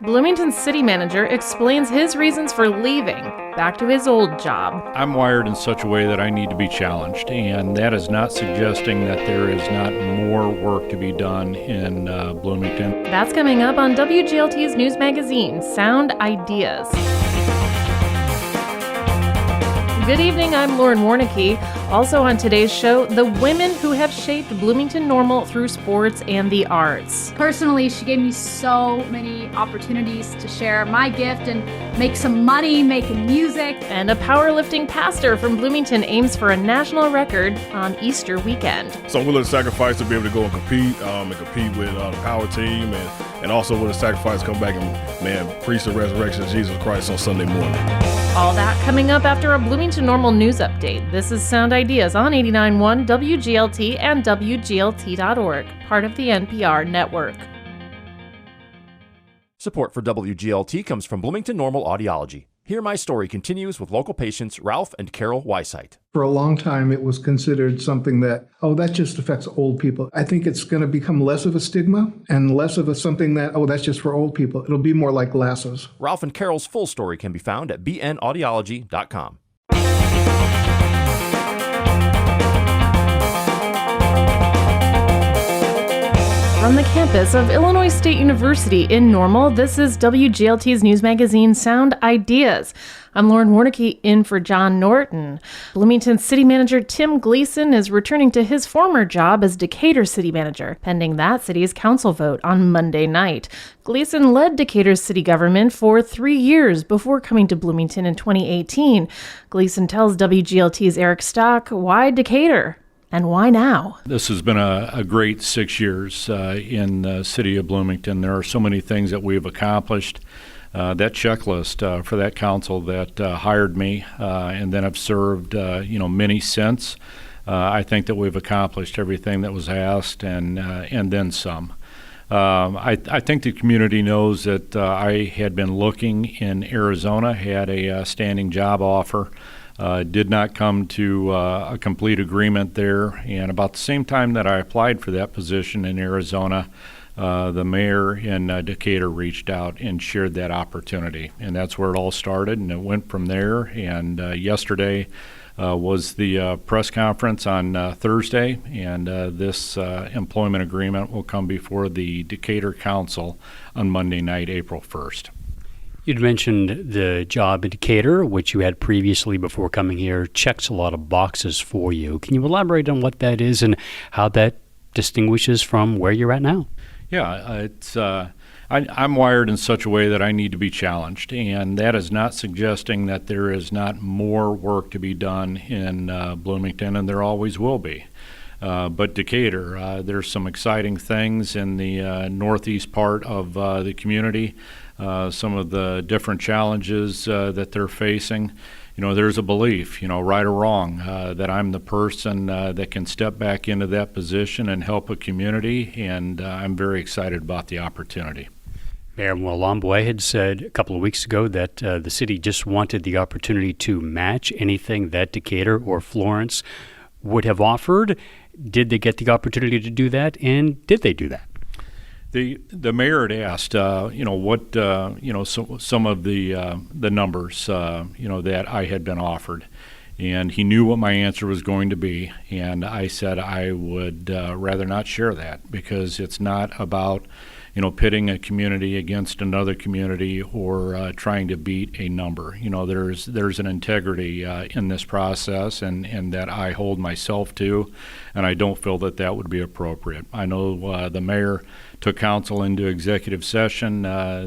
Bloomington city manager explains his reasons for leaving, back to his old job. I'm wired in such a way that I need to be challenged, and that is not suggesting that there is not more work to be done in Bloomington. That's coming up on WGLT's news magazine, Sound Ideas. Good evening, I'm Lauren Warnicki. Also on today's show, the women who have shaped Bloomington-Normal through sports and the arts. Personally, she gave me so many opportunities to share my gift and make some money making music. And a powerlifting pastor from Bloomington aims for a national record on Easter weekend. So I'm willing to sacrifice to be able to go and compete with the power team, and also willing to sacrifice to come back and preach the resurrection of Jesus Christ on Sunday morning. All that coming up after a Bloomington-Normal news update. This is Sound Ideas on 89.1 WGLT and WGLT.org, part of the NPR network. Support for WGLT comes from Bloomington-Normal Audiology. Hear My Story continues with local patients Ralph and Carol Weisheit. For a long time, it was considered something that just affects old people. I think it's going to become less of a stigma and less of something that, that's just for old people. It'll be more like glasses. Ralph and Carol's full story can be found at bnaudiology.com. From the campus of Illinois State University in Normal, this is WGLT's news magazine, Sound Ideas. I'm Lauren Warnicki, in for John Norton. Bloomington City Manager Tim Gleason is returning to his former job as Decatur City Manager, pending that city's council vote on Monday night. Gleason led Decatur's city government for 3 years before coming to Bloomington in 2018. Gleason tells WGLT's Eric Stock why Decatur. And why now? This has been a great 6 years in the city of Bloomington. There are so many things that we've accomplished. That checklist for that council that hired me and then have served, many since. I think that we've accomplished everything that was asked and then some. I think the community knows that I had been looking in Arizona, had a standing job offer. Did not come to a complete agreement there, and about the same time that I applied for that position in Arizona, the mayor in Decatur reached out and shared that opportunity, and that's where it all started, and it went from there. And yesterday was the press conference on Thursday, and this employment agreement will come before the Decatur Council on Monday night, April 1st. You'd mentioned the job in Decatur, which you had previously before coming here, checks a lot of boxes for you. Can you elaborate on what that is and how that distinguishes from where you're at now? Yeah, I'm wired in such a way that I need to be challenged, and that is not suggesting that there is not more work to be done in Bloomington, and there always will be. But Decatur, there's some exciting things in the northeast part of the community. Some of the different challenges that they're facing. There's a belief, right or wrong, that I'm the person that can step back into that position and help a community, and I'm very excited about the opportunity. Mayor Mwalambwe had said a couple of weeks ago that the city just wanted the opportunity to match anything that Decatur or Florence would have offered. Did they get the opportunity to do that, and did they do that? The mayor had asked, what, some of the numbers, that I had been offered, and he knew what my answer was going to be, and I said I would rather not share that because it's not about, pitting a community against another community or trying to beat a number. There's an integrity in this process, and that I hold myself to, and I don't feel that would be appropriate. I know the mayor took council into executive session.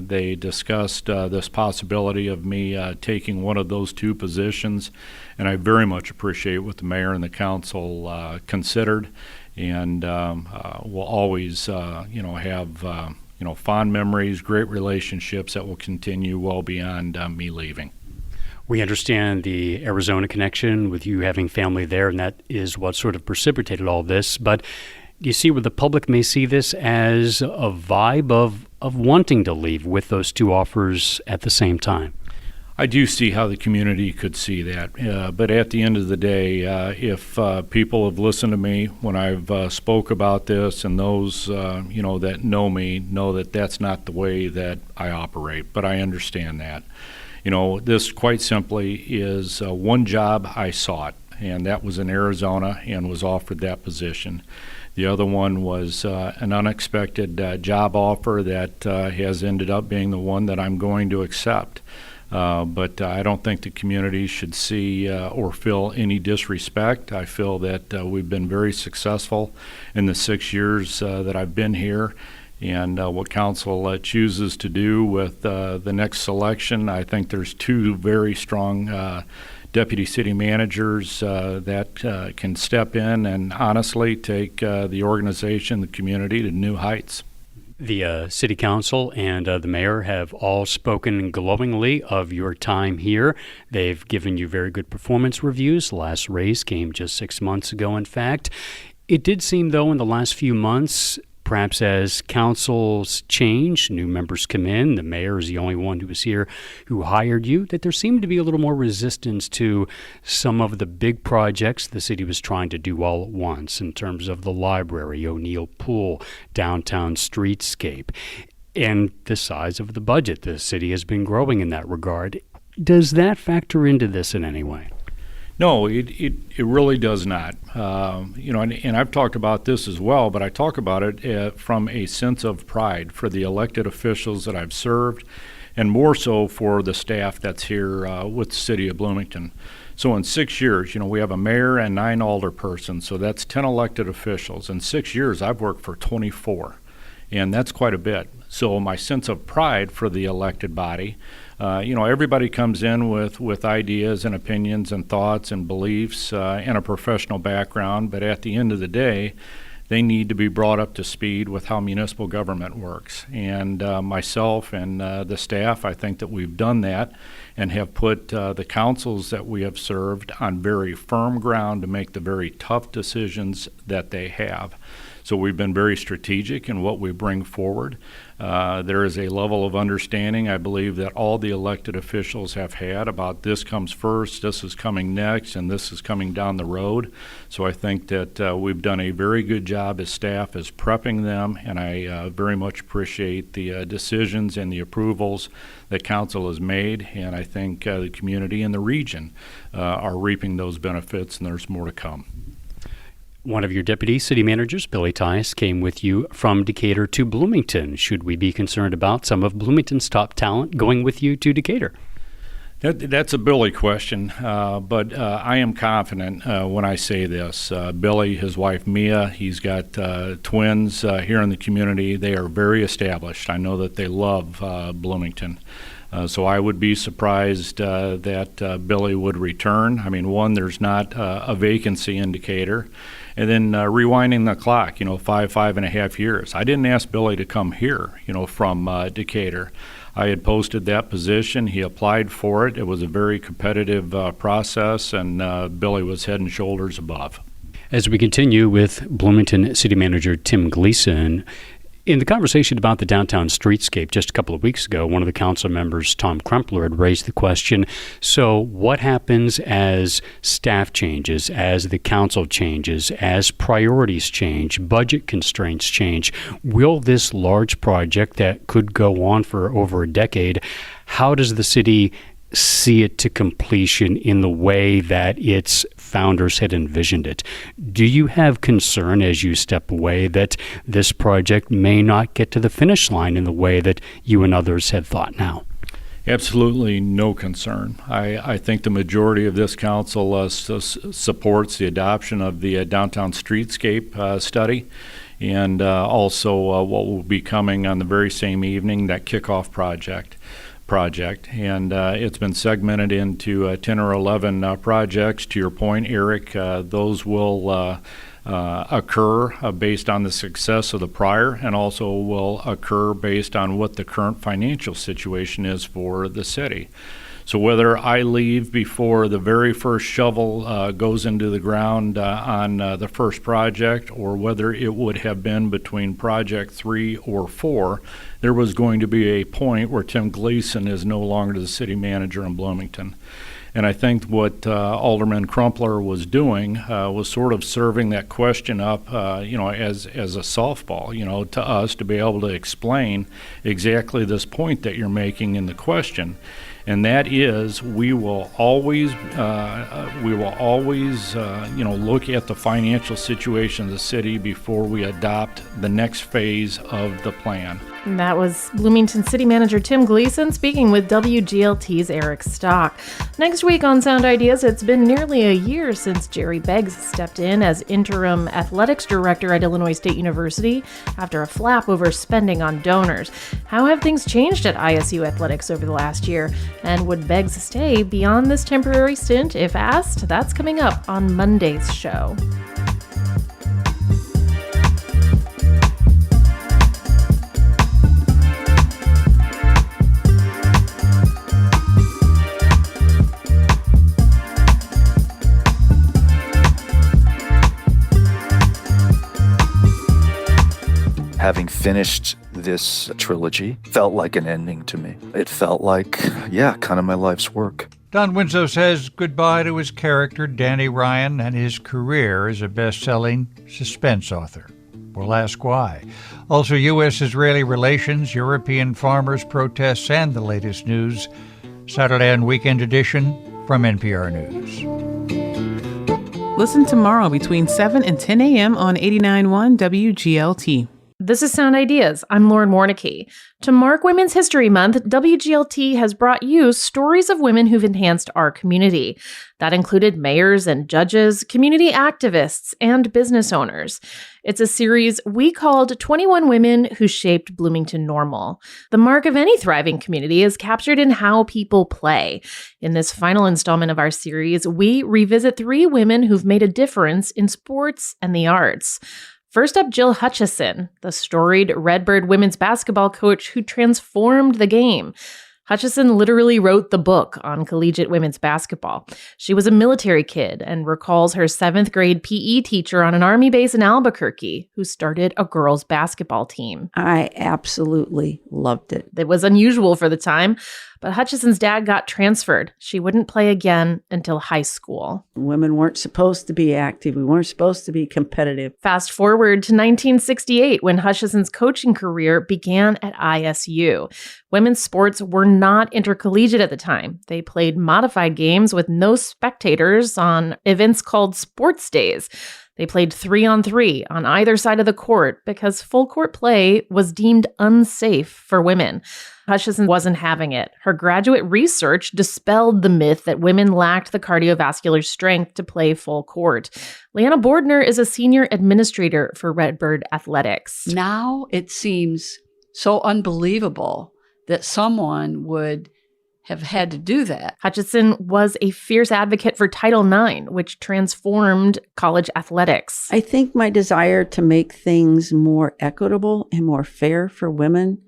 They discussed this possibility of me taking one of those two positions, and I very much appreciate what the mayor and the council considered, and we'll always, have, fond memories, great relationships that will continue well beyond me leaving. We understand the Arizona connection with you having family there, and that is what sort of precipitated all this, but do you see where the public may see this as a vibe of wanting to leave with those two offers at the same time? I do see how the community could see that, but at the end of the day, if people have listened to me when I've spoke about this, and those that know me know that that's not the way that I operate, but I understand that. This quite simply is one job I sought, and that was in Arizona and was offered that position. The other one was an unexpected job offer that has ended up being the one that I'm going to accept. But I don't think the community should see or feel any disrespect. I feel that we've been very successful in the 6 years that I've been here. And what council chooses to do with the next selection, I think there's two very strong deputy city managers that can step in and honestly take the organization, the community to new heights. The city council and the mayor have all spoken glowingly of your time here. They've given you very good performance reviews. The last raise came just 6 months ago, in fact. It did seem, though, in the last few months, perhaps as councils change, new members come in, the mayor is the only one who was here who hired you, that there seemed to be a little more resistance to some of the big projects the city was trying to do all at once in terms of the library, O'Neill Pool, downtown streetscape, and the size of the budget. The city has been growing in that regard. Does that factor into this in any way? No, it really does not. And I've talked about this as well, but I talk about it from a sense of pride for the elected officials that I've served, and more so for the staff that's here with the city of Bloomington. So in 6 years, we have a mayor and 9 alderpersons, so that's 10 elected officials. In 6 years, I've worked for 24, and that's quite a bit. So my sense of pride for the elected body, everybody comes in with ideas and opinions and thoughts and beliefs and a professional background, but at the end of the day, they need to be brought up to speed with how municipal government works. And myself and the staff, I think that we've done that and have put the councils that we have served on very firm ground to make the very tough decisions that they have. So we've been very strategic in what we bring forward. There is a level of understanding, I believe, that all the elected officials have had about this comes first, this is coming next, and this is coming down the road. So I think that we've done a very good job as staff as prepping them, and I very much appreciate the decisions and the approvals that council has made, and I think the community and the region are reaping those benefits, and there's more to come. One of your deputy city managers, Billy Tice, came with you from Decatur to Bloomington. Should we be concerned about some of Bloomington's top talent going with you to Decatur? That's a Billy question, but I am confident when I say this. Billy, his wife Mia, he's got twins here in the community. They are very established. I know that they love Bloomington. So I would be surprised that Billy would return. I mean, one, there's not a vacancy in Decatur. And then rewinding the clock, 5.5 years. I didn't ask Billy to come here, from Decatur. I had posted that position. He applied for it. It was a very competitive process, and Billy was head and shoulders above. As we continue with Bloomington City Manager Tim Gleason, in the conversation about the downtown streetscape just a couple of weeks ago, one of the council members, Tom Crumpler, had raised the question, so what happens as staff changes, as the council changes, as priorities change, budget constraints change? Will this large project that could go on for over a decade, how does the city see it to completion in the way that its founders had envisioned it? Do you have concern as you step away that this project may not get to the finish line in the way that you and others had thought now? Absolutely no concern. I think the majority of this council supports the adoption of the downtown streetscape study, and also what will be coming on the very same evening, that kickoff project. And it's been segmented into 10 or 11 projects. To your point, Eric, those will occur based on the success of the prior, and also will occur based on what the current financial situation is for the city. So whether I leave before the very first shovel goes into the ground on the first project, or whether it would have been between project 3 or 4, there was going to be a point where Tim Gleason is no longer the city manager in Bloomington. And I think what Alderman Crumpler was doing was sort of serving that question up, as a softball, to us to be able to explain exactly this point that you're making in the question. And that is, we will always, look at the financial situation of the city before we adopt the next phase of the plan. And that was Bloomington City Manager Tim Gleason speaking with WGLT's Eric Stock. Next week on Sound Ideas, it's been nearly a year since Jerry Beggs stepped in as interim athletics director at Illinois State University after a flap over spending on donors. How have things changed at ISU athletics over the last year? And would Beggs stay beyond this temporary stint if asked? That's coming up on Monday's show. Having finished this trilogy felt like an ending to me. It felt like, kind of my life's work. Don Winslow says goodbye to his character, Danny Ryan, and his career as a best-selling suspense author. We'll ask why. Also, U.S.-Israeli relations, European farmers' protests, and the latest news. Saturday and Weekend Edition from NPR News. Listen tomorrow between 7 and 10 a.m. on 89.1 WGLT. This is Sound Ideas. I'm Lauren Warnicki. To mark Women's History Month, WGLT has brought you stories of women who've enhanced our community. That included mayors and judges, community activists, and business owners. It's a series we called 21 Women Who Shaped Bloomington-Normal. The mark of any thriving community is captured in how people play. In this final installment of our series, we revisit 3 women who've made a difference in sports and the arts. First up, Jill Hutchison, the storied Redbird women's basketball coach who transformed the game. Hutchison literally wrote the book on collegiate women's basketball. She was a military kid and recalls her 7th grade PE teacher on an Army base in Albuquerque who started a girls' basketball team. I absolutely loved it. It was unusual for the time, but Hutchison's dad got transferred. She wouldn't play again until high school. Women weren't supposed to be active. We weren't supposed to be competitive. Fast forward to 1968 when Hutchison's coaching career began at ISU. Women's sports were not intercollegiate at the time. They played modified games with no spectators on events called sports days. They played 3-on-3 on either side of the court because full court play was deemed unsafe for women. Hutchison wasn't having it. Her graduate research dispelled the myth that women lacked the cardiovascular strength to play full court. Leanna Bordner is a senior administrator for Redbird Athletics. Now it seems so unbelievable that someone would have had to do that. Hutchison was a fierce advocate for Title IX, which transformed college athletics. I think my desire to make things more equitable and more fair for women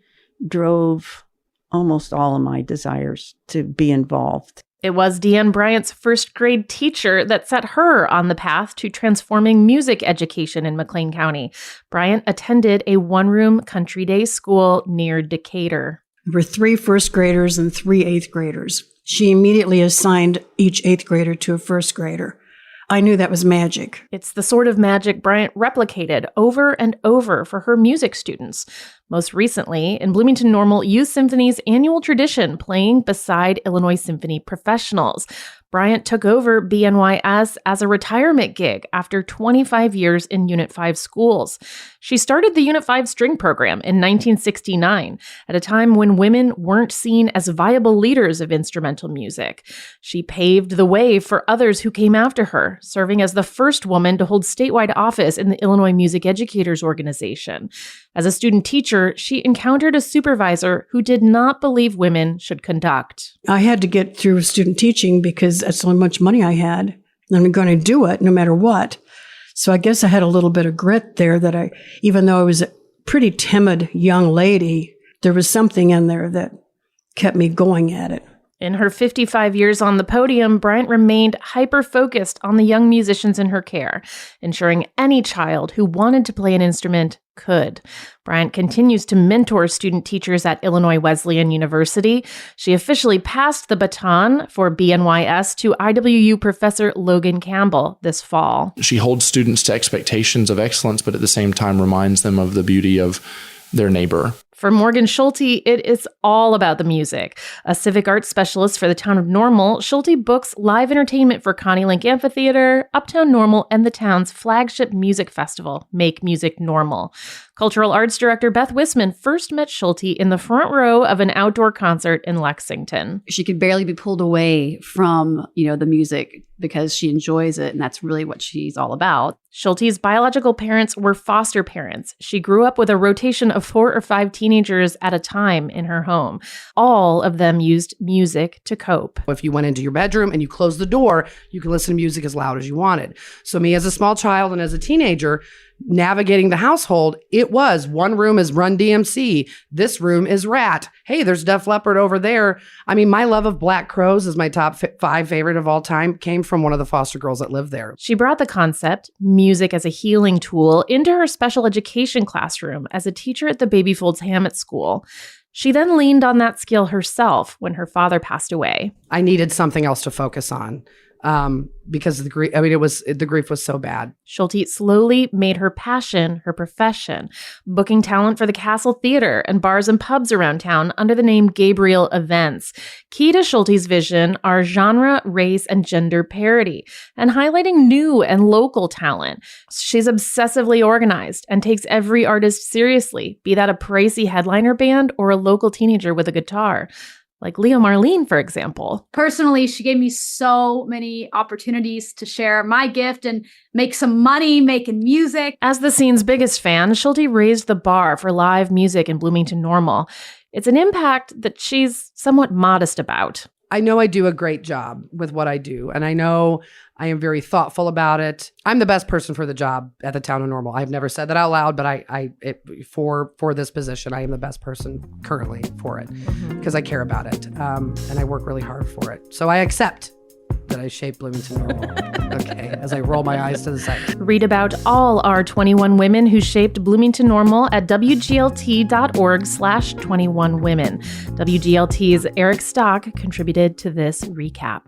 drove almost all of my desires to be involved. It was Deanne Bryant's first grade teacher that set her on the path to transforming music education in McLean County. Bryant attended a one-room country day school near Decatur. There were 3 first graders and 3 eighth graders. She immediately assigned each eighth grader to a first grader. I knew that was magic. It's the sort of magic Bryant replicated over and over for her music students. Most recently, in Bloomington-Normal Youth Symphony's annual tradition, playing beside Illinois Symphony professionals. Bryant took over BNYS as a retirement gig after 25 years in Unit 5 schools. She started the Unit 5 string program in 1969, at a time when women weren't seen as viable leaders of instrumental music. She paved the way for others who came after her, serving as the first woman to hold statewide office in the Illinois Music Educators Organization. As a student teacher, she encountered a supervisor who did not believe women should conduct. I had to get through student teaching because that's how much money I had. And I'm going to do it no matter what. So I guess I had a little bit of grit there that even though I was a pretty timid young lady, there was something in there that kept me going at it. In her 55 years on the podium, Bryant remained hyper-focused on the young musicians in her care, ensuring any child who wanted to play an instrument could. Bryant continues to mentor student teachers at Illinois Wesleyan University. She officially passed the baton for BNYS to IWU professor Logan Campbell this fall. She holds students to expectations of excellence, but at the same time reminds them of the beauty of their neighbor. For Morgan Schulte, it is all about the music. A civic arts specialist for the town of Normal, Schulte books live entertainment for Connie Link Amphitheater, Uptown Normal, and the town's flagship music festival, Make Music Normal. Cultural arts director Beth Wisman first met Schulte in the front row of an outdoor concert in Lexington. She could barely be pulled away from, the music because she enjoys it, and that's really what she's all about. Schulte's biological parents were foster parents. She grew up with a rotation of 4 or 5 teenagers at a time in her home. All of them used music to cope. If you went into your bedroom and you closed the door, you could listen to music as loud as you wanted. So me as a small child and as a teenager, navigating the household, it was one room is Run DMC. This room is Rat. Hey, there's Def Leppard over there. I mean, my love of Black Crowes is my top 5 favorite of all time, came from one of the foster girls that lived there. She brought the concept, music as a healing tool, into her special education classroom as a teacher at the Baby Folds Hammett School. She then leaned on that skill herself when her father passed away. I needed something else to focus on. Because the grief, the grief was so bad. Schulte slowly made her passion her profession, booking talent for the Castle Theater and bars and pubs around town under the name Gabriel Events. Key to Schulte's vision are genre, race, and gender parity, and highlighting new and local talent. She's obsessively organized and takes every artist seriously, be that a pricey headliner band or a local teenager with a guitar. Like Leo Marlene, for example. Personally, she gave me so many opportunities to share my gift and make some money making music. As the scene's biggest fan, Schulte raised the bar for live music in Bloomington-Normal. It's an impact that she's somewhat modest about. I know I do a great job with what I do, and I know I am very thoughtful about it. I'm the best person for the job at the town of Normal. I've never said that out loud, but for this position, I am the best person currently for it because I care about it, and I work really hard for it. So I accept that I shaped Bloomington-Normal, okay, as I roll my eyes to the side. Read about all our 21 women who shaped Bloomington-Normal at WGLT.org/21women. WGLT's Eric Stock contributed to this recap.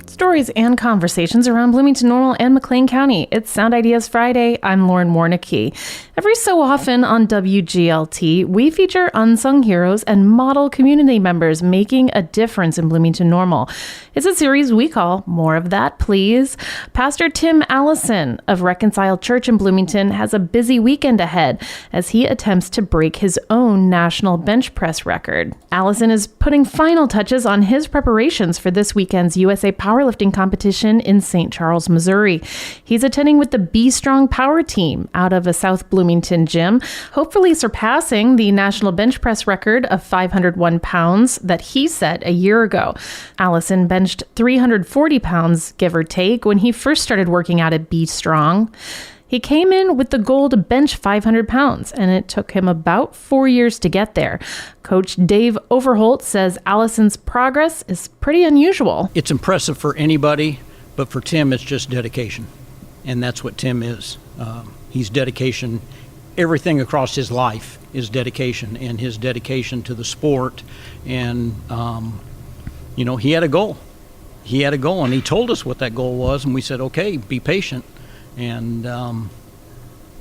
Stories and conversations around Bloomington-Normal and McLean County. It's Sound Ideas Friday. I'm Lauren Warnicki. Every so often on WGLT, we feature unsung heroes and model community members making a difference in Bloomington-Normal. It's a series we call More of That, Please. Pastor Tim Allison of Reconcile Church in Bloomington has a busy weekend ahead as he attempts to break his own national bench press record. Allison is putting final touches on his preparations for this weekend's USA powerlifting competition in St. Charles, Missouri. He's attending with the Be Strong Power Team out of a South Bloomington gym, hopefully surpassing the national bench press record of 501 pounds that he set a year ago. Allison benched 340 pounds, give or take, when he first started working out at Be Strong. He came in with the goal to bench 500 pounds, and it took him about 4 years to get there. Coach Dave Overholt says Allison's progress is pretty unusual. It's impressive for anybody, but for Tim, it's just dedication. And that's what Tim is. He's dedication. Everything across his life is dedication, and his dedication to the sport. And, he had a goal. He had a goal, and he told us what that goal was, and we said, okay, be patient. And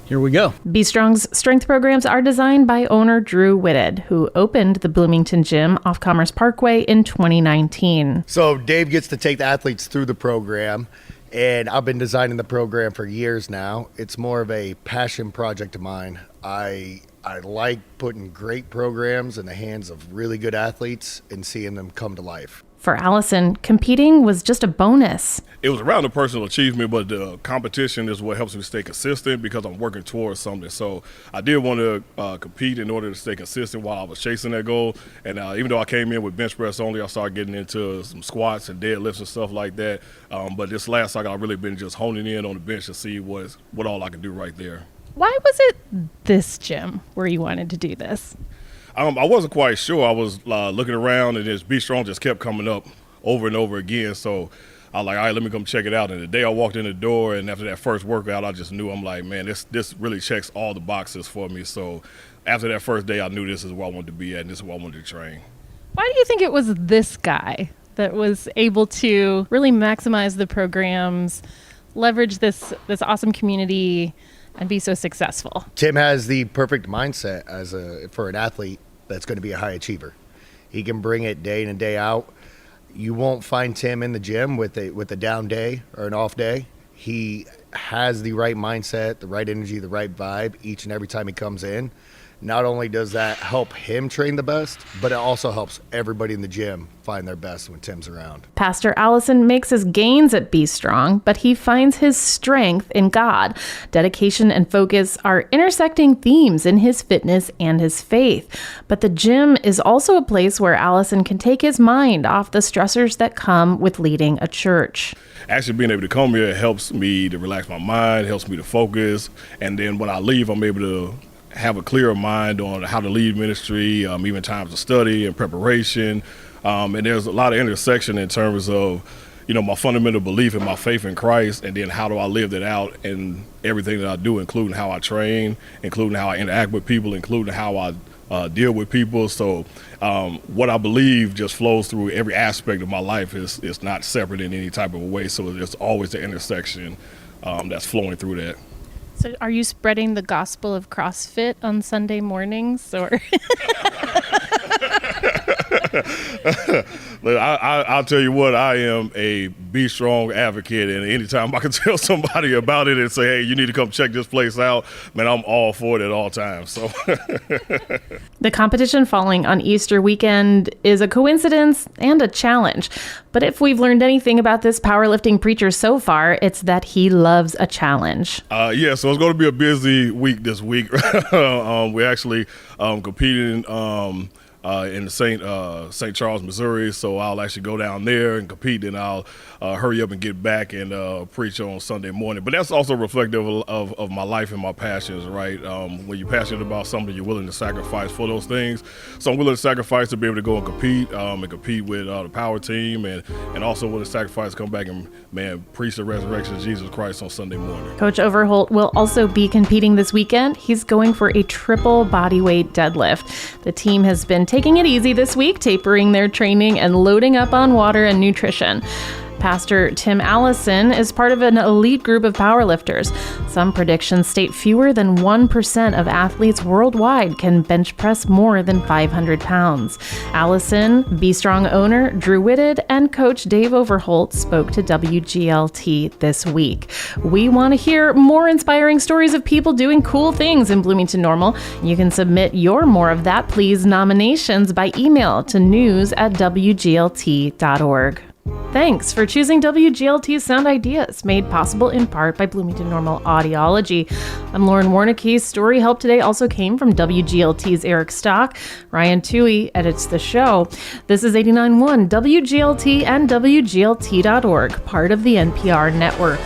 here we go. Be Strong's strength programs are designed by owner Drew Whitted, who opened the Bloomington Gym off Commerce Parkway in 2019. So Dave gets to take the athletes through the program, and I've been designing the program for years now. It's more of a passion project of mine. I like putting great programs in the hands of really good athletes and seeing them come to life. For Allison, competing was just a bonus. It was around the personal achievement, but the competition is what helps me stay consistent because I'm working towards something. So I did want to compete in order to stay consistent while I was chasing that goal. And even though I came in with bench press only, I started getting into some squats and deadlifts and stuff like that. But this last cycle, I've really been just honing in on the bench to see what all I can do right there. Why was it this gym where you wanted to do this? I wasn't quite sure. I was looking around, and this Be Strong just kept coming up. over and over again. So I was like, all right, let me come check it out. And the day I walked in the door, and after that first workout, I just knew, I'm like, man, this really checks all the boxes for me. So after that first day, I knew this is where I wanted to be at, and this is where I wanted to train. Why do you think it was this guy that was able to really maximize the programs, leverage this awesome community, and be so successful? Tim has the perfect mindset for an athlete that's going to be a high achiever. He can bring it day in and day out. You won't find Tim in the gym with a down day or an off day. He has the right mindset, the right energy, the right vibe each and every time he comes in. Not only does that help him train the best, but it also helps everybody in the gym find their best when Tim's around. Pastor Allison makes his gains at Be Strong, but he finds his strength in God. Dedication and focus are intersecting themes in his fitness and his faith. But the gym is also a place where Allison can take his mind off the stressors that come with leading a church. Actually being able to come here helps me to relax my mind, helps me to focus, and then when I leave, I'm able to have a clearer mind on how to lead ministry, even times of study and preparation. And there's a lot of intersection in terms of, my fundamental belief in my faith in Christ, and then how do I live that out in everything that I do, including how I train, including how I interact with people, including how I deal with people. So what I believe just flows through every aspect of my life. Is not separate in any type of a way. So there's always the intersection that's flowing through that. So are you spreading the gospel of CrossFit on Sunday mornings, or? Look, I'll tell you what, I am a Be Strong advocate, and anytime I can tell somebody about it and say, hey, you need to come check this place out, man, I'm all for it at all times. So The competition falling on Easter weekend is a coincidence and a challenge. But if we've learned anything about this powerlifting preacher so far, it's that he loves a challenge. Yeah, so it's going to be a busy week this week. We're actually competing in the St. Charles, Missouri. So I'll actually go down there and compete, and I'll hurry up and get back and preach on Sunday morning. But that's also reflective of my life and my passions, right? When you're passionate about something, you're willing to sacrifice for those things. So I'm willing to sacrifice to be able to go and compete with the power team, and also willing to sacrifice to come back and, preach the resurrection of Jesus Christ on Sunday morning. Coach Overholt will also be competing this weekend. He's going for a triple bodyweight deadlift. The team has been taking it easy this week, tapering their training and loading up on water and nutrition. Pastor Tim Allison is part of an elite group of powerlifters. Some predictions state fewer than 1% of athletes worldwide can bench press more than 500 pounds. Allison, Be Strong owner Drew Whitted, and coach Dave Overholt spoke to WGLT this week. We want to hear more inspiring stories of people doing cool things in Bloomington-Normal. You can submit your More of That Please nominations by email to news@wglt.org. Thanks for choosing WGLT's Sound Ideas, made possible in part by Bloomington-Normal Audiology. I'm Lauren Warnicki. Story help today also came from WGLT's Eric Stock. Ryan Toohey edits the show. This is 89.1 WGLT and WGLT.org, part of the NPR network.